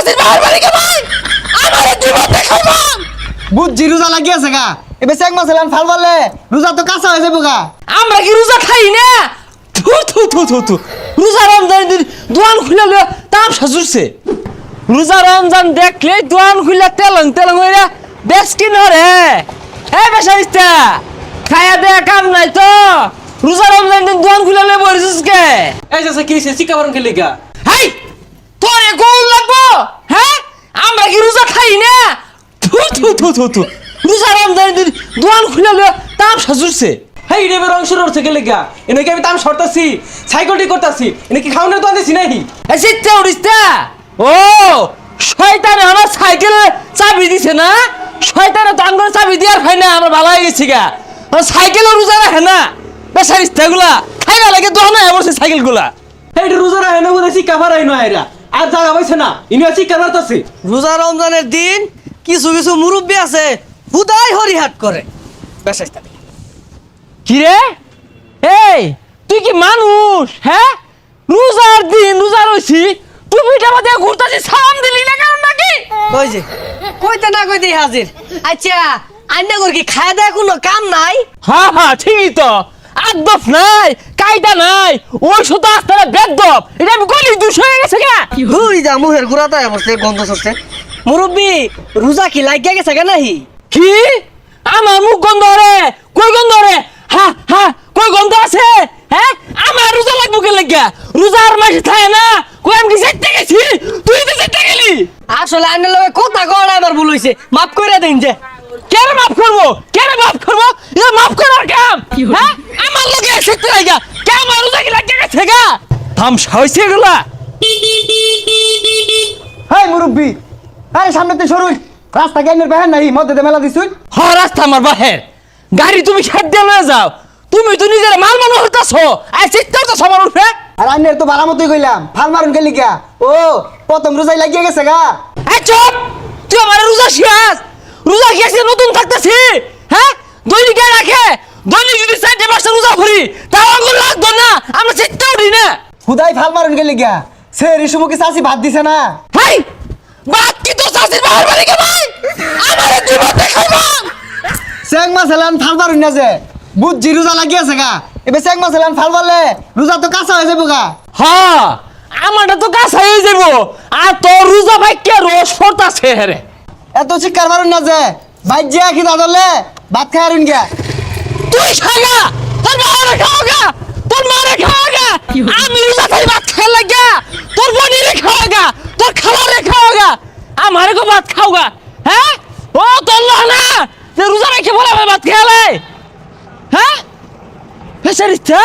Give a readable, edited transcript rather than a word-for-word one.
চাষির বাহার বাড়ি কে ভাই আমারে জীবন দেখাইবা বুঝছি রোজা লাগিয়েছে গা এবার চেক মাছ এলান ফাল পারলে রোজা তো কাঁচা হয়ে যাবো গা। আমরা কি রোজা খাই না থু থু থু থু থু রোজা রমজান দিন দোয়ান খুলে লয়ে তামসা জুড়ছে রোজা রমজান দেখলে দোয়ান খুলে তেলং তেলং হইরা বেশ কি নরে এই বেশাইস্তা খায়া দে কাম নাই তো রোজা রমজান দিন দোয়ান খুলে লয়ে বসছিস কে এই যে কি হইছে শিক্ষা বারণ খেলি গা হেই তোরে গোল লাগবো হ্যাঁ আমরা কি রোজা খাই না থু থু থু থু থু রোজা রমজান দিন দোয়ান খুলে লয়ে তামসা জুড়ছে হেই রে বের অংশ রছে গেলে গা এনে কি আমি তাম সরতাছি সাইকেলটি করতাছি এনে কি খাওনের তো আনতেছি নাহি এই চিত্তে উড়িস্তা ও শয়তানে আমার সাইকেলে চাবি দিছে না শয়তানে তো আঙ্গুলে চাবি দিয়ার হয় না আমরা ভালো হয়ে গেছি গা সাইকেলও রোজা রাখে না বেসারিস্তাগুলা খাইবা লাগে দোহানা বসে সাইকেলগুলা হেই রোজা রায় না বলে শিক্ষা বাড়াই না এরা আর জায়গা পাইছে না ইনি শিক্ষা বাড়তাছে রোজা রমজানের দিন কিছু কিছু মুরব্বী আছে হুদাই হরিহাট করে বেশাইস্তা কি রে এই তুই কি মানুষ হ্যাঁ রোজার দিন রোজা রইছি টুপিটা বাদে ঘুরতাছি সালাম দিলি না কারণ নাকি কই যে কইতে না কইতে হাজির আচ্ছা আইনা কর কি খায় দেয় কোনো কাম নাই হ্যাঁ হ্যাঁ ঠিকই তো আদব নাই কায়দা নাই ওই শুধু আস্তারা বেদব এটা আমি কইলি দুষ হয়ে গেছে গা হুই যা মুহের গুড়াটা বসে গন্ধ সরছে মুরব্বী রোজা কি লাগিয়া গেছে গা নাহি কি আমার মুখ গন্ধ রে কই গন্ধ রে হা হা কই গন্ধ আছে হ্যাঁ আমার রোজা লাগবো কে লাগিয়া রোজার মাসে থাকে না কই আমি কি যেতে গেছি তুই তো যেতে গেলি আসলে আইনের লগে কথা কওয়া আমার ভুল হইছে মাফ করে দেন যে কেন মাফ করবো কেন মাফ করবো এটা মাফ করার কাম হ্যাঁ আমার লগে সেতে লাগা কে আমার রোজা কি লাগিয়া গেছে গা থামসা হইছে এগুলা হাই মুরব্বী আরে সামনে তো সরুই রাস্তা কেনের বেহান নাই মধ্যে মেলা দিছুই হ রাস্তা আমার বাহের গাড়ি তুমি সাইড দিয়ে লয়ে যাও তুমি তো নিজের মাল মানুষ হইতাছো আর চিত্তাও তো সবার উঠে আর আইনের তো ভালো মতোই কইলাম ফাল মারুন গেলি গা ও প্রথম রোজাই লাগিয়ে গেছে গা এই চুপ তুই আমার রোজা শিয়াস রোজা গেছে নতুন থাকতেছি হ্যাঁ দৈনিক রাখে দৈনিক যদি চারটে পাঁচটা রোজা ভরি তাও আঙুল লাগতো না আমরা চিত্তা উঠি না হুদাই ফাল মারুন গেলি গা সে রিসুমুখী চাষি ভাত দিছে না হাই বাদ কি তো চাষির বাহার বাড়ি কে ভাই আমার জীবন দেখাইবা চেক মাছ এলান ফাল মারুন না যে বুঝছি রোজা লাগিয়েছে গা এবার চেক মাছ এলান ফাল মারলে রোজা তো কাঁচা হয়ে যাবো গা হ্যাঁ আমারটা তো কাছে হয়ে যাবো আর তোর রোজা ভাই কে রোজ পড়তাছে রে এত চিৎকার মারুন না যে বাইক যে আখি দাদলে ভাত খাই আরুন গা তুই খাগা তোর মারে খাওয়াগা তোর মারে খাওয়াগা আমি রোজা খাই ভাত খাই লাগা তোর বোনিরে খাওয়াগা তোর খালারে খাওয়াগা আমারে কো ভাত খাওগা হ্যাঁ ও তোর না যে রোজা রেখে বলে ভাত খেলে হ্যাঁ ফেসারিস্তা